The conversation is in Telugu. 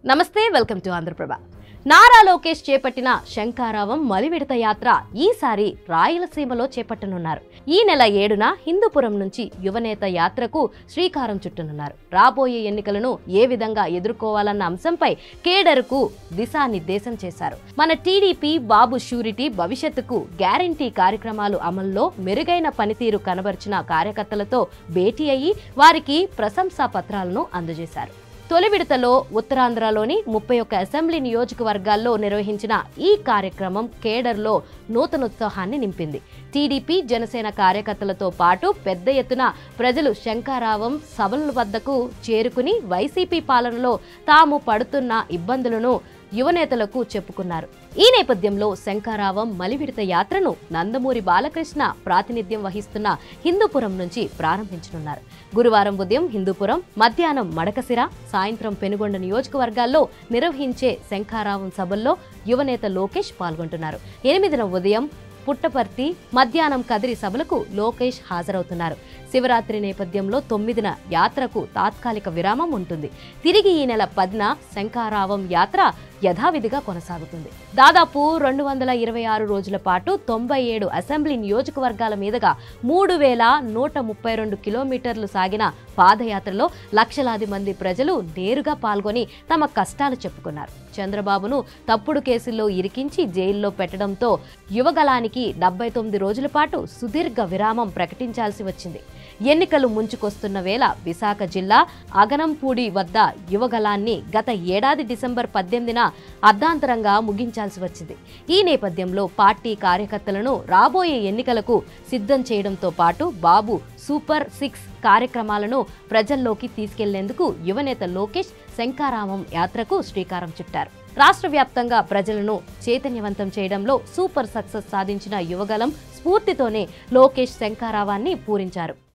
నమస్తే వెల్కమ్ టు ఆంధ్రప్రభ. నారా లోకేష్ చేపట్టిన శంఖారావం మలివిడత యాత్ర ఈసారి రాయలసీమలో చేపట్టనున్నారు. ఈ నెల 7న హిందూపురం నుంచి యువనేత యాత్రకు శ్రీకారం చుట్టనున్నారు. రాబోయే ఎన్నికలను ఏ విధంగా ఎదుర్కోవాలన్న అంశంపై కేడర్కు దిశానిర్దేశం చేశారు. మన టీడీపీ బాబు షూరిటీ భవిష్యత్తుకు గ్యారంటీ కార్యక్రమాలు అమల్లో మెరుగైన పనితీరు కనబర్చిన కార్యకర్తలతో భేటీ అయ్యి వారికి ప్రశంసా పత్రాలను అందజేశారు. తొలి విడతలో ఉత్తరాంధ్రలోని 31 అసెంబ్లీ నియోజకవర్గాల్లో నిర్వహించిన ఈ కార్యక్రమం కేడర్లో నూతనోత్సాహాన్ని నింపింది. టీడీపీ జనసేన కార్యకర్తలతో పాటు పెద్ద ఎత్తున ప్రజలు శంఖారావం సభల వద్దకు చేరుకుని వైసీపీ పాలనలో తాము పడుతున్న ఇబ్బందులను యువనేతలకు చెప్పుకున్నారు. ఈ నేపథ్యంలో శంఖారావం మలివిడత యాత్రను నందమూరి బాలకృష్ణ ప్రాతినిధ్యం వహిస్తున్న హిందూపురం నుంచి ప్రారంభించనున్నారు. గురువారం ఉదయం హిందూపురం, మధ్యాహ్నం మడకసిర, సాయంత్రం పెనుగొండ నియోజకవర్గాల్లో నిర్వహించే శంఖారావం సభల్లో యువనేత లోకేష్ పాల్గొంటున్నారు. 8న ఉదయం పుట్టపర్తి, మధ్యాహ్నం కదిరి సభలకు లోకేష్ హాజరవుతున్నారు. శివరాత్రి నేపథ్యంలో 9న యాత్రకు తాత్కాలిక విరామం ఉంటుంది. తిరిగి ఈ నెల 10న శంఖారావం యాత్ర యథావిధిగా కొనసాగుతుంది. దాదాపు 226 రోజుల పాటు 97 అసెంబ్లీ నియోజకవర్గాల మీదుగా 3132 కిలోమీటర్లు సాగిన పాదయాత్రలో లక్షలాది మంది ప్రజలు నేరుగా పాల్గొని తమ కష్టాలు చెప్పుకున్నారు. చంద్రబాబును తప్పుడు కేసుల్లో ఇరికించి జైల్లో పెట్టడంతో యువగలానికి 79 రోజుల పాటు సుదీర్ఘ విరామం ప్రకటించాల్సి వచ్చింది. ఎన్నికలు ముంచుకొస్తున్న వేళ విశాఖ జిల్లా అగనంపూడి వద్ద యువగలాన్ని గత ఏడాది డిసెంబర్ 18న అర్ధాంతరంగా ముగించాల్సి వచ్చింది. ఈ నేపథ్యంలో పార్టీ కార్యకర్తలను రాబోయే ఎన్నికలకు సిద్ధం చేయడంతో పాటు బాబు సూపర్ 6 కార్యక్రమాలను ప్రజల్లోకి తీసుకెళ్లేందుకు యువనేత లోకేష్ శంఖారావం యాత్రకు శ్రీకారం చుట్టారు. రాష్ట్ర వ్యాప్తంగా ప్రజలను చైతన్యవంతం చేయడంలో సూపర్ సక్సెస్ సాధించిన యువగలం స్ఫూర్తితోనే లోకేష్ శంఖారావాన్ని పూరించారు.